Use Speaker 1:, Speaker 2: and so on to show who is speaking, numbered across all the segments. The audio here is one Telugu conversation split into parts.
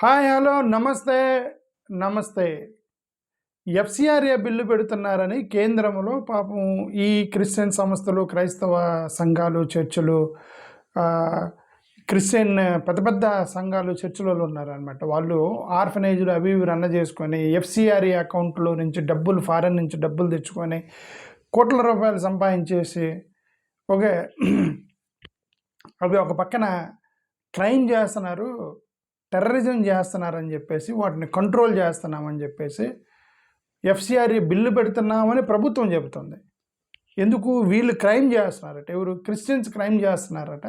Speaker 1: హాయ్, హలో, నమస్తే, నమస్తే. ఎఫ్‌సిఆర్‌ఏ బిల్లు పెడుతున్నారని కేంద్రంలో పాపం ఈ క్రిస్టియన్ సంస్థలు, క్రైస్తవ సంఘాలు, చర్చులు, ఆహ్, క్రిస్టియన్ పెద్ద పెద్ద సంఘాలు, చర్చిలలో ఉన్నారనమాట. వాళ్ళు ఆర్ఫనేజ్‌లు అవి ఇవి రన్ చేసుకొని ఎఫ్‌సిఆర్‌ఏ అకౌంట్‌లో నుంచి డబ్బులు, ఫారెన్ నుంచి డబ్బులు తెచ్చుకొని కోట్ల రూపాయలు సంపాదించేసి ఓకే. అవి ఒక పక్కన క్రైమ్ చేస్తున్నారు, టెర్రరిజం చేస్తున్నారని చెప్పేసి, వాటిని కంట్రోల్ చేస్తున్నామని చెప్పేసి ఎఫ్‌సిఆర్‌ఏ బిల్లు పెడుతున్నామని ప్రభుత్వం చెబుతుంది. ఎందుకు? వీళ్ళు క్రైమ్ చేస్తున్నారట. ఎవరు? క్రిస్టియన్స్ క్రైమ్ చేస్తున్నారట.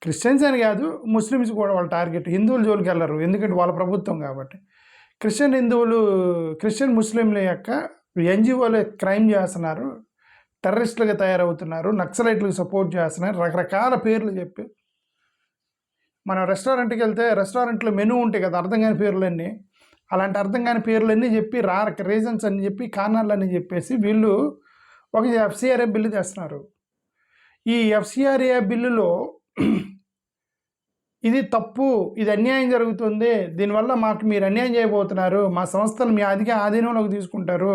Speaker 1: క్రిస్టియన్స్ అని కాదు, ముస్లిమ్స్ కూడా వాళ్ళ టార్గెట్. హిందువుల జోలికి వెళ్ళరు, ఎందుకంటే వాళ్ళ ప్రభుత్వం కాబట్టి. క్రిస్టియన్ ముస్లింల యొక్క ఎన్‌జీఓలే క్రైమ్ చేస్తున్నారు, టెర్రరిస్టులుగా తయారవుతున్నారు, నక్సలైట్లకు సపోర్ట్ చేస్తున్నారు, రకరకాల పేర్లు చెప్పి. మనం రెస్టారెంట్కి వెళ్తే రెస్టారెంట్లో మెనూ ఉంటాయి కదా, అర్థం కాని పేర్లన్నీ. అలాంటి అర్థం కాని పేర్లన్నీ చెప్పి, రీజన్స్ అని చెప్పి, కారణాలన్నీ చెప్పేసి వీళ్ళు ఒక ఎఫ్‌సిఆర్‌ఏ బిల్లు తెస్తున్నారు. ఈ ఎఫ్‌సిఆర్‌ఏ బిల్లులో ఇది తప్పు, ఇది అన్యాయం జరుగుతుంది, దీనివల్ల మీరు అన్యాయం చేయబోతున్నారు, మా సంస్థలు మీ ఆధీనంలోకి తీసుకుంటారు,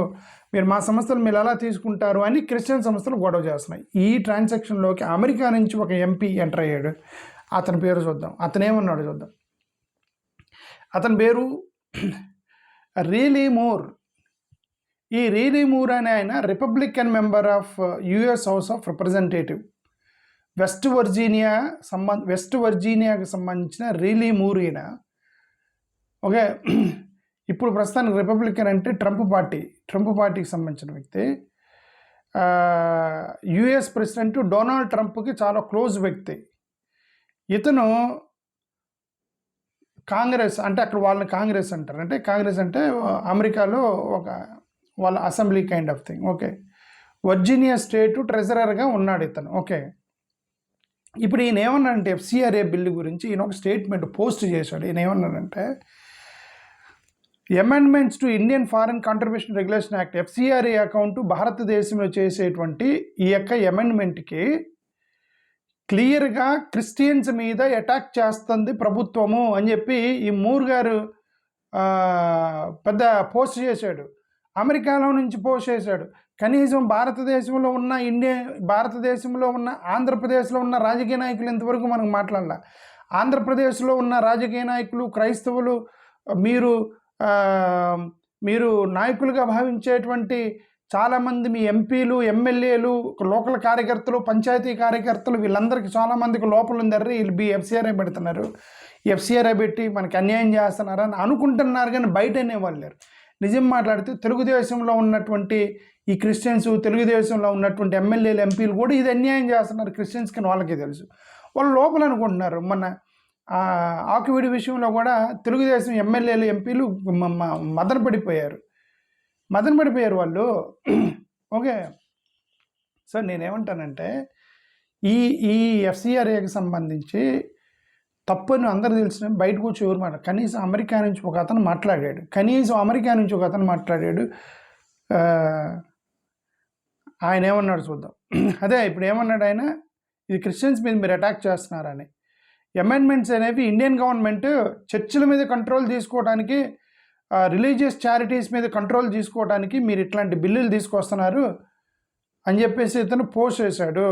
Speaker 1: మా సంస్థలు మీరు ఎలా తీసుకుంటారు అని క్రిస్టియన్ సంస్థలు గొడవ చేస్తున్నాయి. ఈ ట్రాన్సాక్షన్లోకి అమెరికా నుంచి ఒక ఎంపీ ఎంటర్ అయ్యాడు. అతని పేరు చూద్దాం, అతనేమన్నాడు చూద్దాం. అతని పేరు రీలీ మూర్. ఈ రీలీ మూర్ అనే ఆయన Republican member of US house of representative. West వర్జీనియాకి సంబంధించిన రీలీ మూర్ ఈయన. ఓకే. ఇప్పుడు ప్రస్తుతానికి రిపబ్లికన్ అంటే ట్రంప్ పార్టీకి సంబంధించిన వ్యక్తి. యుఎస్ ప్రెసిడెంట్ డొనాల్డ్ ట్రంప్కి చాలా క్లోజ్ వ్యక్తి. ఇతను కాంగ్రెస్ అంటే, అక్కడ వాళ్ళని కాంగ్రెస్ అంటారు. అంటే కాంగ్రెస్ అంటే అమెరికాలో ఒక వాళ్ళ assembly kind of thing. Okay. Virginia state ట్రెజరర్గా ఉన్నాడు ఇతను. ఓకే. ఇప్పుడు ఈయన ఏమన్నాడంటే ఎఫ్‌సిఆర్‌ఏ బిల్లు గురించి ఈయన ఒక స్టేట్మెంట్ పోస్ట్ చేశాడు. ఈయన ఏమన్నాడంటే, amendments to Indian foreign contribution regulation act, FCRA account భారతదేశంలో చేసేటువంటి ఈ యొక్క అమెండ్మెంట్కి క్లియర్గా క్రిస్టియన్స్ మీద అటాక్ చేస్తుంది ప్రభుత్వము అని చెప్పి ఈ మూర్ గారు పెద్ద పోస్ట్ చేశాడు. అమెరికాలో నుంచి పోస్ట్ చేశాడు. కనీసం భారతదేశంలో ఉన్న ఆంధ్రప్రదేశ్లో ఉన్న రాజకీయ నాయకులు ఇంతవరకు మనకు మాట్లాడాల. ఆంధ్రప్రదేశ్లో ఉన్న రాజకీయ నాయకులు, క్రైస్తవులు, మీరు నాయకులుగా భావించేటువంటి చాలామంది మీ ఎంపీలు, ఎమ్మెల్యేలు, లోకల్ కార్యకర్తలు, పంచాయతీ కార్యకర్తలు, వీళ్ళందరికీ చాలామందికి లోపల ఉందర్రీ వీళ్ళు ఎఫ్‌సిఆర్‌ఏ పెడుతున్నారు, ఎఫ్‌సిఆర్‌ఏ పెట్టి మనకి అన్యాయం చేస్తున్నారని అనుకుంటున్నారు, కానీ బయట అనేవాళ్ళు లేరు. నిజం మాట్లాడితే తెలుగుదేశంలో ఉన్నటువంటి ఈ క్రిస్టియన్స్, తెలుగుదేశంలో ఉన్నటువంటి ఎమ్మెల్యేలు, ఎంపీలు కూడా ఇది అన్యాయం చేస్తున్నారు క్రిస్టియన్స్కి అని వాళ్ళకే తెలుసు. వాళ్ళు లోపల అనుకుంటున్నారు. మొన్న ఆకువిడి విషయంలో కూడా తెలుగుదేశం ఎమ్మెల్యేలు, ఎంపీలు మదన పడిపోయారు వాళ్ళు. ఓకే. సో నేనేమంటానంటే, ఈ ఎఫ్‌సిఆర్‌ఏకి సంబంధించి తప్పని అందరూ తెలిసిన బయటకు వచ్చి ఎవరు మాట, కనీసం అమెరికా నుంచి ఒక అతను మాట్లాడాడు. ఆయన ఏమన్నాడు చూద్దాం. అదే ఇప్పుడు ఏమన్నాడు ఆయన, ఇది క్రిస్టియన్స్ మీద మీరు అటాక్ చేస్తున్నారని. అమెండ్మెంట్స్ అనేవి ఇండియన్ గవర్నమెంట్ చర్చిల మీద కంట్రోల్ తీసుకోవడానికి, రిలీజియస్ చారిటీస్ మీద కంట్రోల్ తీసుకోవడానికి మీరు ఇట్లాంటి బిల్లులు తీసుకొస్తున్నారు అని చెప్పేసి ఇతను పోస్ట్ చేశాడు.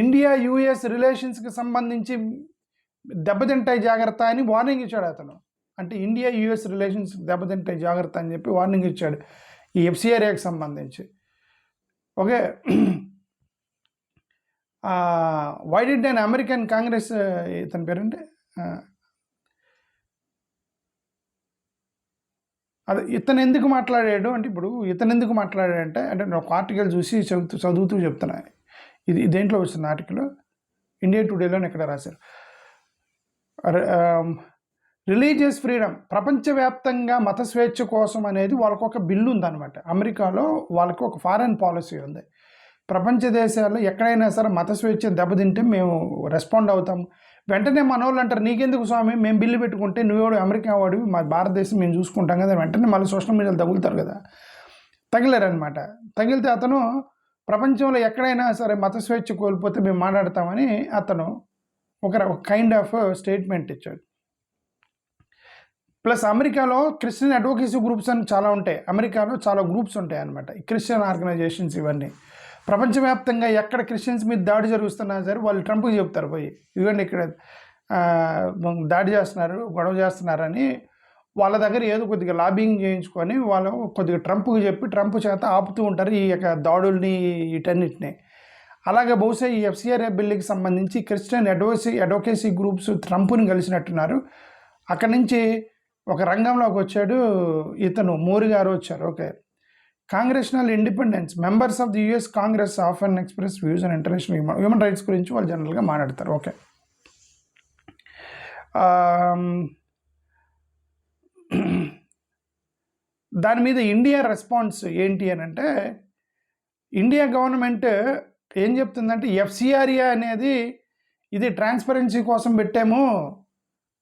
Speaker 1: ఇండియా యుఎస్ రిలేషన్స్కి సంబంధించి దెబ్బతింటాయి జాగ్రత్త అని వార్నింగ్ ఇచ్చాడు అతను. అంటే ఇండియా యుఎస్ రిలేషన్స్ దెబ్బతింటాయి జాగ్రత్త అని చెప్పి వార్నింగ్ ఇచ్చాడు ఈ ఎఫ్‌సిఆర్‌ఏకి సంబంధించి. Okay. Why did an American Congress, ఇతని పేరంటే అది ఇతను ఎందుకు మాట్లాడాడు అంటే, ఇప్పుడు ఇతను ఎందుకు మాట్లాడాడంటే, అంటే నేను ఒక ఆర్టికల్ చూసి చదువుతూ చెప్తున్నా. ఇది దేంట్లో వచ్చిన ఆర్టికల్, ఇండియా టుడేలోనే ఎక్కడ రాశారు. రిలీజియస్ ఫ్రీడమ్, ప్రపంచవ్యాప్తంగా మత స్వేచ్ఛ కోసం అనేది వాళ్ళకు ఒక బిల్లు ఉందన్నమాట. అమెరికాలో వాళ్ళకి ఒక ఫారెన్ పాలసీ ఉంది. ప్రపంచ దేశాల్లో ఎక్కడైనా సరే మత స్వేచ్ఛ దెబ్బతింటే మేము రెస్పాండ్ అవుతాము. వెంటనే మనోళ్ళు అంటారు, నీకెందుకు స్వామి, మేము బిల్లు పెట్టుకుంటే నువ్వేవాడు అమెరికా వాడివి, మా భారతదేశం మేము చూసుకుంటాం కదా. వెంటనే మళ్ళీ సోషల్ మీడియాలో తగులుతారు కదా. తగిలారనమాట. తగిలితే అతను ప్రపంచంలో ఎక్కడైనా సరే మత స్వేచ్ఛ కోల్పోతే మేము మాట్లాడతామని అతను ఒక కైండ్ ఆఫ్ స్టేట్మెంట్ ఇచ్చాడు. ప్లస్ అమెరికాలో క్రిస్టియన్ అడ్వొకేసీ గ్రూప్స్ అని చాలా ఉంటాయి. అమెరికాలో చాలా గ్రూప్స్ ఉంటాయి అన్నమాట, క్రిస్టియన్ ఆర్గనైజేషన్స్. ఇవన్నీ ప్రపంచవ్యాప్తంగా ఎక్కడ క్రిస్టియన్స్ మీద దాడి జరుగుతున్నా సరే వాళ్ళు ట్రంప్కి చెప్తారు, పోయి ఇవ్వండి ఇక్కడ దాడి చేస్తున్నారు, గొడవ చేస్తున్నారని వాళ్ళ దగ్గర ఏదో కొద్దిగా లాబింగ్ చేయించుకొని వాళ్ళు కొద్దిగా ట్రంప్కి చెప్పి ట్రంప్ చేత ఆపుతూ ఉంటారు ఈ యొక్క దాడుల్ని, వీటన్నిటిని. అలాగే బహుశా ఈ ఎఫ్సిఆర్ఏ బిల్లుకి సంబంధించి క్రిస్టియన్ అడ్వొకేసీ గ్రూప్స్ ట్రంప్ని కలిసినట్టున్నారు. అక్కడి నుంచి ఒక రంగంలోకి వచ్చాడు ఇతను, మోరీ గారు వచ్చారు. Okay, Congressional independence members of the US Congress of and express views and international human rights గురించి వాళ్ళు జనరల్గా మాట్లాడతారు. ఓకే, దాని మీద ఇండియా రెస్పాన్స్ ఏంటి అని అంటే, ఇండియా గవర్నమెంట్ ఏం చెప్తుందంటే ఎఫ్సిఆర్ఏ అనేది ఇది ట్రాన్స్పరెన్సీ కోసం పెట్టాము,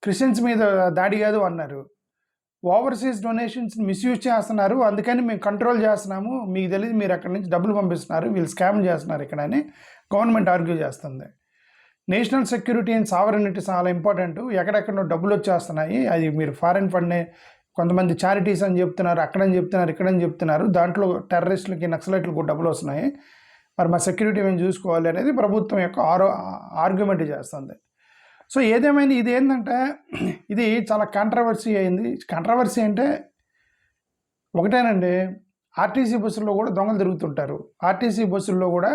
Speaker 1: క్రిస్టియన్స్ మీద దాడి కాదు అన్నారు. ఓవర్సీస్ డొనేషన్స్ మిస్యూజ్ చేస్తున్నారు, అందుకని మేము కంట్రోల్ చేస్తున్నాము, మీకు తెలియదు మీరు అక్కడి నుంచి డబ్బులు పంపిస్తున్నారు, వీళ్ళు స్కామ్ చేస్తున్నారు ఇక్కడ అని గవర్నమెంట్ ఆర్గ్యూ చేస్తుంది. నేషనల్ సెక్యూరిటీ అండ్ సావరెనిటీ చాలా ఇంపార్టెంట్, ఎక్కడెక్కడో డబ్బులు వచ్చేస్తున్నాయి, అది మీరు ఫారెన్ ఫండ్ని కొంతమంది చారిటీస్ అని చెప్తున్నారు, అక్కడని చెప్తున్నారు, ఇక్కడని చెప్తున్నారు, దాంట్లో టెర్రరిస్టులకి నక్సలైట్లకు డబ్బులు వస్తున్నాయి, మరి మా సెక్యూరిటీ మేము చూసుకోవాలి అనేది ప్రభుత్వం యొక్క ఆర్గ్యుమెంట్ చేస్తుంది. సో ఏదేమైనా ఇది ఏంటంటే ఇది చాలా కాంట్రవర్సీ అయింది. కాంట్రవర్సీ అంటే ఒకటేనండి, ఆర్టీసీ బస్సుల్లో కూడా దొంగలు తిరుగుతుంటారు, ఆర్టీసీ బస్సుల్లో కూడా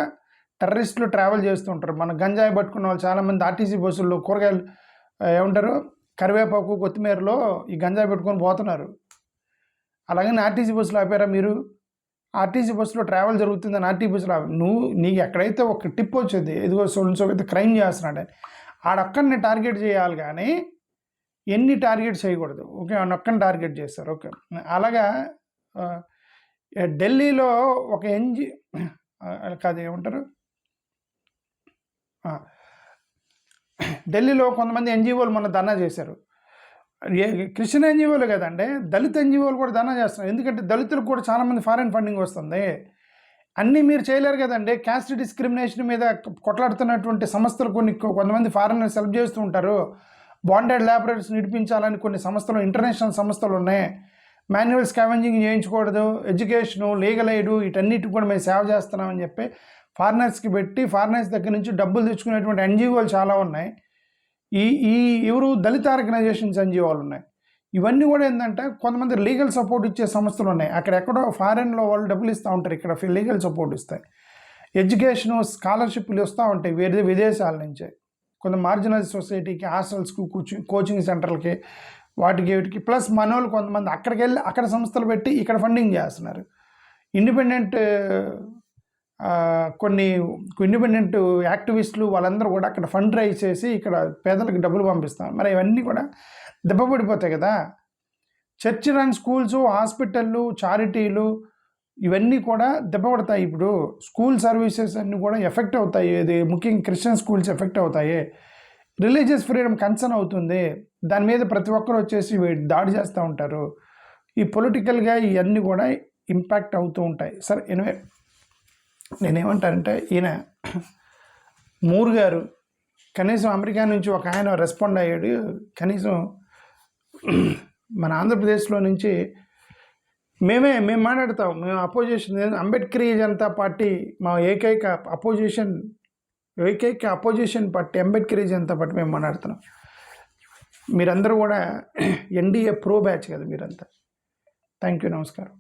Speaker 1: టెర్రరిస్టులు ట్రావెల్ చేస్తుంటారు. మన గంజాయి పట్టుకున్న వాళ్ళు చాలామంది ఆర్టీసీ బస్సుల్లో కూరగాయలు ఏమంటారు కరివేపాకు కొత్తిమీరలో ఈ గంజాయి పెట్టుకొని పోతున్నారు. అలాగని ఆర్టీసీ బస్సులో ఆపారా మీరు? ఆర్టీసీ బస్సులో ట్రావెల్ జరుగుతుందని ఆర్టీసీ బస్సులో నీకు ఎక్కడైతే ఒక టిప్ వచ్చింది, ఇదిగో అయితే క్రైమ్ చేస్తున్నాడని ఆడొక్కడిని టార్గెట్ చేయాలి కానీ ఎన్ని టార్గెట్ చేయకూడదు. ఓకే, ఆడొక్కడిని టార్గెట్ చేస్తారు. ఓకే, అలాగా ఢిల్లీలో ఒక కాదు ఏమంటారు, ఢిల్లీలో కొంతమంది ఎన్జిఓలు మొన్న ధర్నా చేశారు. క్రిస్టియన్ ఎన్జిఓలు కదండి, దళిత ఎన్జిఓలు కూడా ధర్నా చేస్తున్నారు. ఎందుకంటే దళితులకు కూడా చాలామంది ఫారెన్ ఫండింగ్ వస్తుంది. అన్నీ మీరు చేయలేరు కదండి. క్యాస్ట్ డిస్క్రిమినేషన్ మీద కొట్లాడుతున్నటువంటి సంస్థలు కొంతమంది ఫారెనర్స్ హెల్ప్ చేస్తూ ఉంటారు. బాండెడ్ లేబరర్స్ నడిపించాలని కొన్ని సంస్థలు, ఇంటర్నేషనల్ సంస్థలు ఉన్నాయి. మాన్యువల్ స్కావెంజింగ్ చేయించకూడదు, ఎడ్యుకేషను, లీగల్ ఎయిడ్, వీటన్నిటికి కూడా మేము సేవ చేస్తున్నామని చెప్పి ఫారినర్స్కి పెట్టి ఫారినర్స్ దగ్గర నుంచి డబ్బులు తెచ్చుకునేటువంటి ఎన్జిఓలు చాలా ఉన్నాయి. ఈ ఎవరు దళిత ఆర్గనైజేషన్స్ ఎన్జిఓలు ఉన్నాయి. ఇవన్నీ కూడా ఏంటంటే కొంతమంది లీగల్ సపోర్ట్ ఇచ్చే సంస్థలు ఉన్నాయి. అక్కడెక్కడో ఫారెన్లో వాళ్ళు డబ్బులు ఇస్తూ ఉంటారు, ఇక్కడ లీగల్ సపోర్ట్ ఇస్తాయి. ఎడ్యుకేషను, స్కాలర్షిప్లు వస్తూ ఉంటాయి విదేశాల నుంచే. కొంత మార్జినల్ సొసైటీకి, హాస్టల్స్కి, కోచింగ్ సెంటర్లకి, వాటికి వీటికి. ప్లస్ మనోళ్ళు కొంతమంది అక్కడికి వెళ్ళి అక్కడ సంస్థలు పెట్టి ఇక్కడ ఫండింగ్ చేస్తున్నారు. ఇండిపెండెంట్ కొన్ని ఇండిపెండెంట్ యాక్టివిస్టులు వాళ్ళందరూ కూడా అక్కడ ఫండ్ రైజ్ చేసి ఇక్కడ పేదలకు డబ్బులు పంపిస్తాం. మరి ఇవన్నీ కూడా దెబ్బపడిపోతాయి కదా. చర్చ్ రన్ స్కూల్స్, హాస్పిటళ్ళు, చారిటీలు ఇవన్నీ కూడా దెబ్బపడతాయి. ఇప్పుడు స్కూల్ సర్వీసెస్ అన్నీ కూడా ఎఫెక్ట్ అవుతాయి. ఇది ముఖ్యంగా క్రిస్టియన్ స్కూల్స్ ఎఫెక్ట్ అవుతాయి. రిలీజియస్ ఫ్రీడమ్ కన్సర్న్ అవుతుంది. దాని మీద ప్రతి ఒక్కరు వచ్చేసి దాడి చేస్తూ ఉంటారు. ఈ పొలిటికల్గా ఇవన్నీ కూడా ఇంపాక్ట్ అవుతూ ఉంటాయి. సరే, ఎనివే నేనేమంటానంటే ఈయన మూర్ గారు కనీసం అమెరికా నుంచి ఒక ఆయన రెస్పాండ్ అయ్యాడు. కనీసం మన ఆంధ్రప్రదేశ్లో నుంచి మేము మాట్లాడతాం, మేము అపోజిషన్, అంబేద్కర్ జనతా పార్టీ మా ఏకైక opposition party Ambedkar Janata party మేము మాట్లాడుతున్నాం. మీరందరూ కూడా ఎన్డీఏ ప్రో బ్యాచ్ కదా మీరంతా. థ్యాంక్ యూ, నమస్కారం.